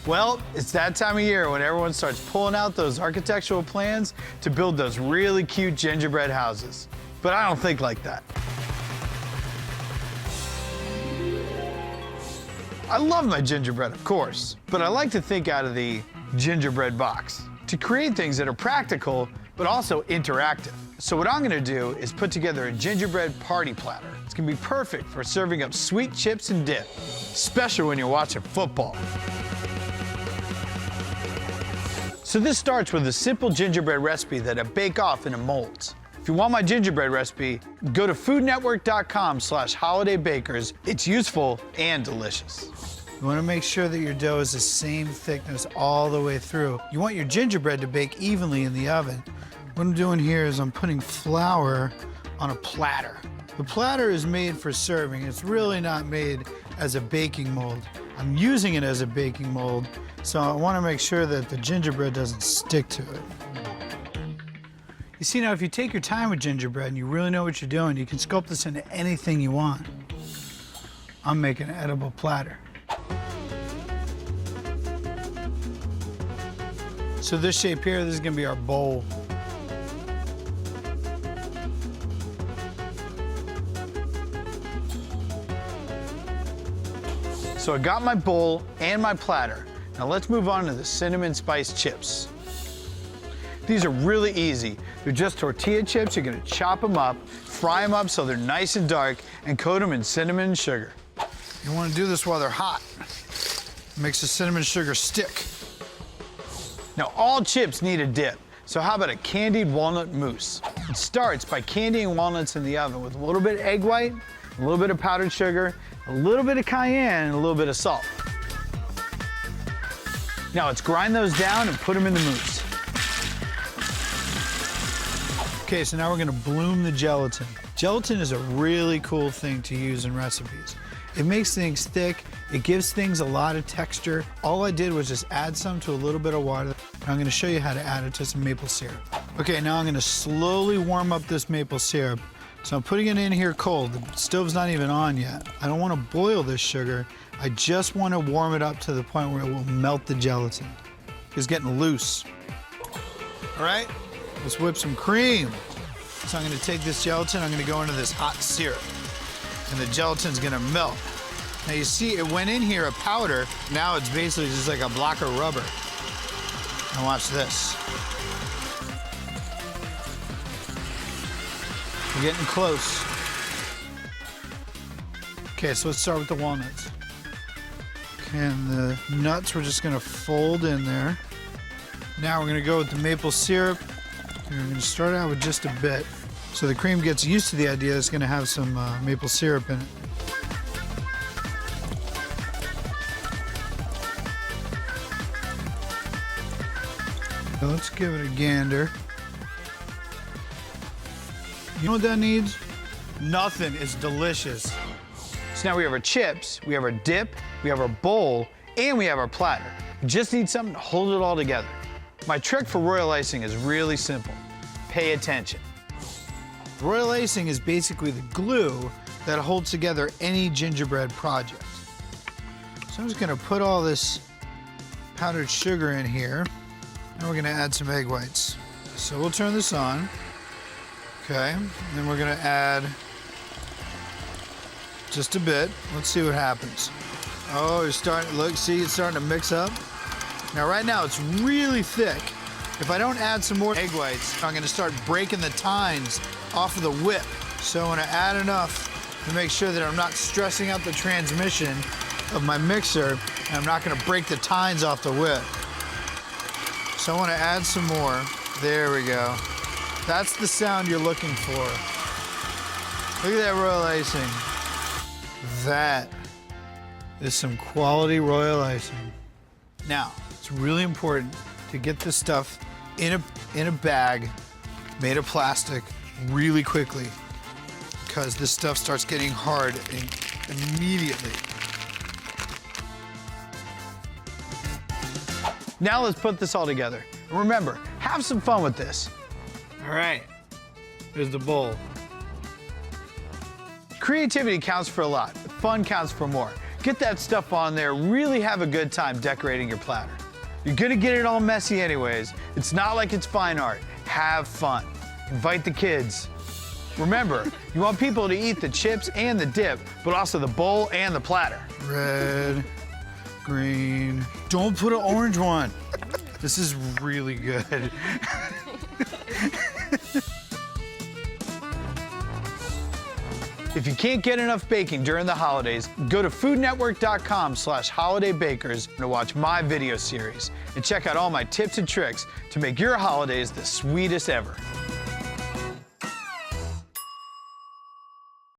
Well, it's that time of year when everyone starts pulling out those architectural plans to build those really cute gingerbread houses. But I don't think like that. I love my gingerbread, of course, but I like to think out of the gingerbread box to create things that are practical, but also interactive. So what I'm gonna do is put together a gingerbread party platter. It's gonna be perfect for serving up sweet chips and dip, especially when you're watching football. So this starts with a simple gingerbread recipe that I bake off into molds. If you want my gingerbread recipe, go to foodnetwork.com/holidaybakers. It's useful and delicious. You want to make sure that your dough is the same thickness all the way through. You want your gingerbread to bake evenly in the oven. What I'm doing here is I'm putting flour on a platter. The platter is made for serving. It's really not made as a baking mold. I'm using it as a baking mold, so I want to make sure that the gingerbread doesn't stick to it. You see, now if you take your time with gingerbread and you really know what you're doing, you can sculpt this into anything you want. I'm making an edible platter. So this shape here, this is gonna be our bowl. So I got my bowl and my platter. Now let's move on to the cinnamon spice chips. These are really easy. They're just tortilla chips. You're gonna chop them up, fry them up so they're nice and dark, and coat them in cinnamon and sugar. You wanna do this while they're hot. It makes the cinnamon sugar stick. Now all chips need a dip, so how about a candied walnut mousse? It starts by candying walnuts in the oven with a little bit of egg white, a little bit of powdered sugar, a little bit of cayenne, and a little bit of salt. Now let's grind those down and put them in the mousse. Okay, so now we're gonna bloom the gelatin. Gelatin is a really cool thing to use in recipes. It makes things thick, it gives things a lot of texture. All I did was just add some to a little bit of water. And I'm gonna show you how to add it to some maple syrup. Okay, now I'm gonna slowly warm up this maple syrup. So I'm putting it in here cold. The stove's not even on yet. I don't wanna boil this sugar. I just wanna warm it up to the point where it will melt the gelatin. It's getting loose. All right, let's whip some cream. So I'm gonna take this gelatin, I'm gonna go into this hot syrup, and the gelatin's gonna melt. Now you see it went in here a powder, now it's basically just like a block of rubber. Now watch this. We're getting close. Okay, so let's start with the walnuts. Okay, and the nuts we're just gonna fold in there. Now we're gonna go with the maple syrup. We're gonna start out with just a bit. So the cream gets used to the idea that it's gonna have some maple syrup in it. So let's give it a gander. You know what that needs? Nothing. It's delicious. So now we have our chips, we have our dip, we have our bowl, and we have our platter. We just need something to hold it all together. My trick for royal icing is really simple. Pay attention. Royal icing is basically the glue that holds together any gingerbread project. So I'm just gonna put all this powdered sugar in here, and we're gonna add some egg whites. So we'll turn this on. Okay, and then we're gonna add just a bit. Let's see what happens. Oh, it's starting, look, see, it's starting to mix up. Now right now it's really thick. If I don't add some more egg whites, I'm gonna start breaking the tines off of the whip. So I wanna add enough to make sure that I'm not stressing out the transmission of my mixer, and I'm not gonna break the tines off the whip. So I wanna add some more. There we go. That's the sound you're looking for. Look at that royal icing. That is some quality royal icing. Now, it's really important to get this stuff in a bag made of plastic really quickly, because this stuff starts getting hard immediately. Now let's put this all together. Remember, have some fun with this. All right, here's the bowl. Creativity counts for a lot. Fun counts for more. Get that stuff on there. Really have a good time decorating your platter. You're gonna get it all messy anyways. It's not like it's fine art. Have fun. Invite the kids. Remember, you want people to eat the chips and the dip, but also the bowl and the platter. Red, green. Don't put an orange one. This is really good. If you can't get enough baking during the holidays, go to foodnetwork.com/holidaybakers to watch my video series and check out all my tips and tricks to make your holidays the sweetest ever.